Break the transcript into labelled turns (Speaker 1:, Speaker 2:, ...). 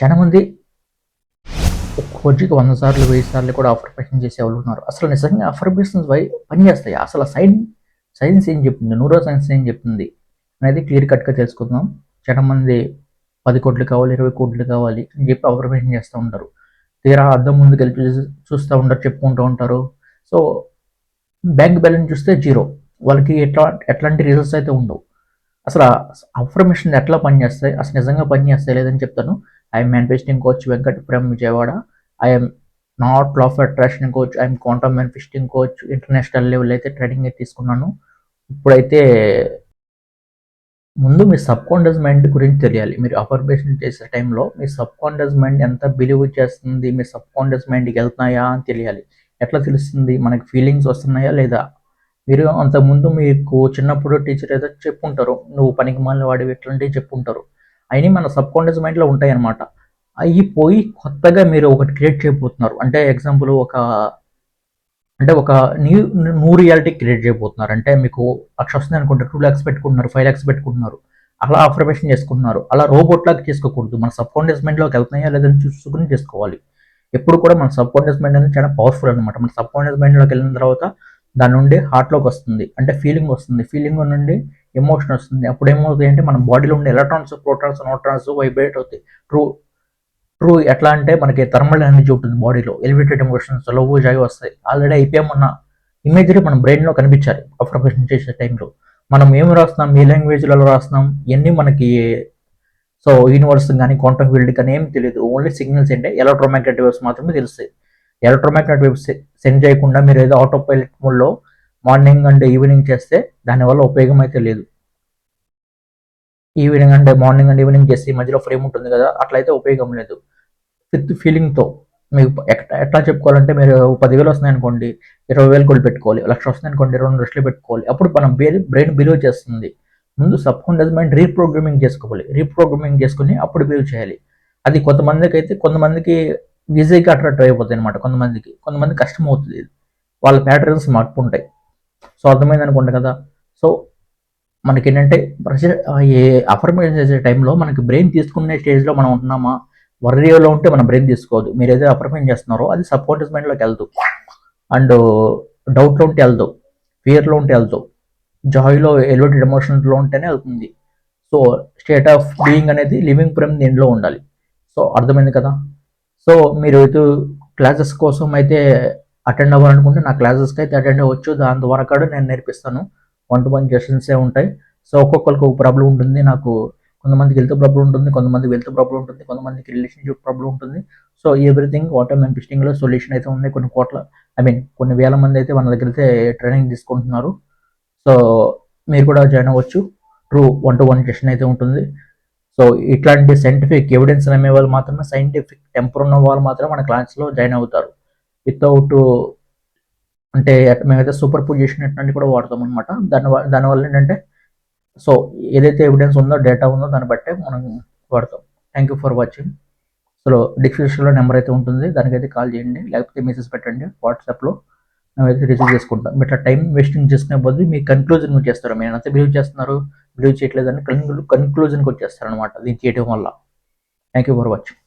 Speaker 1: చాలామంది ఒక రోజుకి 100 సార్లు, 1000 సార్లు కూడా అఫర్మేషన్ చేసేవాళ్ళు ఉన్నారు. అసలు నిజంగా అఫర్మేషన్స్ పనిచేస్తాయా? అసలు సైన్స్ ఏం చెప్తుంది? న్యూరో సైన్స్ ఏం చెప్తుంది? అనేది క్లియర్ కట్‌గా తెలుసుకుందాం. చాలామంది 10,00,00,000 కావాలి, 20,00,00,000 కావాలి అని చెప్పి అఫర్మేషన్ చేస్తూ ఉంటారు. తీరా అద్దం ముందుకెళ్ళి చూస్తా ఉంటారు, చెప్పుకుంటూ ఉంటారు. సో, బ్యాంక్ బ్యాలెన్స్ చూస్తే జీరో. వాళ్ళకి ఎట్లాంటి రిజల్ట్స్ అయితే ఉండవు. అసలు అఫర్మేషన్ ఎట్లా పనిచేస్తాయి? అసలు నిజంగా పనిచేస్తాయా లేదని చెప్తాను. I'm manifesting coach Venkat from Vijayawada. I'm not law of attraction coach. I'm quantum manifesting coach. International level అయితే ట్రైనింగ్ అయితే తీసుకున్నాను. ఇప్పుడైతే ముందు మీ సబ్కాన్షియస్ మైండ్ గురించి తెలియాలి. మీరు అఫర్మేషన్ చేసే టైంలో మీ సబ్కాన్షియస్ మైండ్ ఎంత బిలీవ్ చేస్తుంది, మీ సబ్కాన్షియస్ మైండ్కి వెళ్తున్నాయా అని తెలియాలి. ఎట్లా తెలుస్తుంది? మనకి ఫీలింగ్స్ వస్తున్నాయా లేదా? మీరు అంతకుముందు మీకు చిన్నప్పుడు టీచర్ ఏదో చెప్పుంటారు, నువ్వు పనికిమాలిన వాడివి ఇట్లాంటివి చెప్పుంటారు. అవన్నీ మన సబ్కాన్షియస్ మైండ్లో ఉంటాయి అన్నమాట. అవి పోయి కొత్తగా మీరు ఒకటి క్రియేట్ చేయబోతున్నారు. అంటే ఎగ్జాంపుల్ ఒక న్యూ రియాలిటీ క్రియేట్ చేయబోతున్నారు. అంటే మీకు 1,00,000 వస్తుంది అనుకుంటే 2,00,000 పెట్టుకుంటున్నారు, 5,00,000 పెట్టుకుంటున్నారు. అలా అఫర్మేషన్ చేసుకుంటున్నారు. అలా రోబోట్ లాగా చేసుకోకూడదు. మన సబ్కాన్షియస్ మైండ్లోకి వెళ్తున్నాయా లేదని చూసుకుని చేసుకోవాలి. ఎప్పుడు కూడా మన సబ్కాన్షియస్ మైండ్ అనేది చాలా పవర్ఫుల్ అనమాట. మన సబ్కాన్షియస్ మైండ్లోకి వెళ్ళిన తర్వాత దాని నుండి హార్ట్లోకి వస్తుంది, అంటే ఫీలింగ్ వస్తుంది. ఫీలింగ్ నుండి ఎమోషన్ వస్తుంది. అప్పుడు ఏమవుతాయి అంటే మన బాడీలో ఉండే ఎలక్ట్రాన్స్, ప్రోటాన్స్, న్యూట్రాన్స్ వైబ్రేట్ అవుతాయి. ట్రూ ట్రూ ఎట్లా అంటే మనకి థర్మల్ ఎనర్జీ ఉంటుంది బాడీలో. ఎలివేటెడ్ ఎమోషన్స్, లవ్, జాయ్ వస్తాయి. ఆల్రెడీ అయిపోయామన్న ఇమేజరీ మన బ్రెయిన్లో కనిపించాలి అఫర్మేషన్ చేసే టైంలో. మనం ఏం రాస్తున్నాం, ఏ లాంగ్వేజ్లలో రాస్తున్నాం, ఇవన్నీ మనకి యూనివర్స్ కానీ క్వాంటమ్ ఫీల్డ్ కానీ ఏం తెలియదు. ఓన్లీ సిగ్నల్స్ అంటే ఎలక్ట్రోమాగ్నెటిక్ వేవ్స్ మాత్రమే తెలుస్తాయి. ఎలక్ట్రోమాగ్నెటిక్ వేవ్స్ సెండ్ చేయకుండా మీరు ఏదో ఆటో పైలట్ మోడ్లో మార్నింగ్ అండ్ ఈవినింగ్ చేస్తే దానివల్ల ఉపయోగం అయితే లేదు. ఈవినింగ్ అంటే మార్నింగ్ అండ్ ఈవినింగ్ చేసి మధ్యలో ఫ్రేమ్ ఉంటుంది కదా, అట్లయితే ఉపయోగం లేదు. విత్ ఫీలింగ్తో మీకు ఎట్లా చెప్పుకోవాలంటే, మీరు 10,000 వస్తున్నాయి అనుకోండి, 20,000 కూడా పెట్టుకోవాలి. 1,00,000 వస్తుంది అనుకోండి, 2,00,000 పెట్టుకోవాలి. అప్పుడు మనం బ్రెయిన్ బిలీవ్ చేస్తుంది. ముందు సబ్కాన్షియస్ మైండ్ రీప్రోగ్రామింగ్ చేసుకోవాలి. రీప్రోగ్రామింగ్ చేసుకుని అప్పుడు బిలీవ్ చేయాలి. అది కొంతమందికి ఈజీగా అట్రాక్ట్ అయిపోతుంది అనమాట. కొంతమంది కష్టం అవుతుంది. వాళ్ళ ప్యాటర్న్స్ మార్పు ఉంటాయి. సో, అర్థమైంది అనుకుంటా కదా. సో, మనకేంటంటే ఏ అఫర్మేషన్ చేసే టైంలో మనకి బ్రెయిన్ తీసుకునే స్టేజ్లో మనం ఉంటున్నామా? వర్రీలో ఉంటే మన బ్రెయిన్ తీసుకోవద్దు. మీరు ఏదైతే అఫర్మేషన్ చేస్తున్నారో అది సబ్కాన్షియస్ మైండ్లోకి వెళ్తూ, అండ్ డౌట్లో ఉంటే వెళ్తావు, ఫియర్లో ఉంటే వెళ్తావు, జాయ్లో, ఎలివేటెడ్ ఎమోషన్స్లో ఉంటేనే వెళ్తుంది. సో, స్టేట్ ఆఫ్ బీయింగ్ అనేది లివింగ్ ఫ్రమ్ దీంట్లో ఉండాలి. సో, అర్థమైంది కదా. సో, మీరు క్లాసెస్ కోసం అయితే అటెండ్ అవ్వాలనుకుంటే నా క్లాసెస్కి అయితే అటెండ్ అవ్వచ్చు. దాని ద్వారా కూడా నేను నేర్పిస్తాను. 1-to-1 సెషన్సే ఉంటాయి. సో, ఒక్కొక్కరికి ఒక ప్రాబ్లం ఉంటుంది. కొంతమందికి హెల్త్ ప్రాబ్లం ఉంటుంది, కొంతమందికి వెల్త్ ప్రాబ్లం ఉంటుంది, కొంతమందికి రిలేషన్షిప్ ప్రాబ్లం ఉంటుంది. సో, ఎవ్రీథింగ్ వాట్ ఐమ్ ఇంట్రెస్టింగ్లో సొల్యూషన్ అయితే ఉన్నాయి. కొన్ని వేల మంది అయితే మన దగ్గర అయితే ట్రైనింగ్ తీసుకుంటున్నారు. సో, మీరు కూడా జాయిన్ అవ్వచ్చు. ట్రూ 1-to-1 సెషన్ అయితే ఉంటుంది. సో, ఇట్లాంటి సైంటిఫిక్ ఎవిడెన్స్ నమ్మే వాళ్ళు మాత్రమే, సైంటిఫిక్ టెంపర్ ఉన్న వాళ్ళు మాత్రమే మన క్లాస్లో జాయిన్ అవుతారు. వితౌట్ అంటే మేమైతే సూపర్ పొజిషన్ అట్లాంటివి కూడా వాడతాం అనమాట. దానివల్ల ఏంటంటే, సో, ఏదైతే ఎవిడెన్స్ ఉందో, డేటా ఉందో దాన్ని బట్టే మనం వాడతాం. Thank you for watching. So, డిస్క్రిప్షన్లో నెంబర్ అయితే ఉంటుంది, దానికైతే కాల్ చేయండి, లేకపోతే మెసేజ్ పెట్టండి వాట్సాప్లో. మేమైతే రిసీవ్ చేసుకుంటాం. ఇట్లా టైం వేస్టింగ్ చేసుకునే బదులు మీ కన్క్లూజన్ చేస్తారు. మీరు ఎంత బిలీవ్ చేస్తున్నారు, బిలీవ్ చేయట్లేదని కన్క్లూజన్కి వచ్చేస్తారు అనమాట దీన్ని చేయడం వల్ల. Thank you for watching.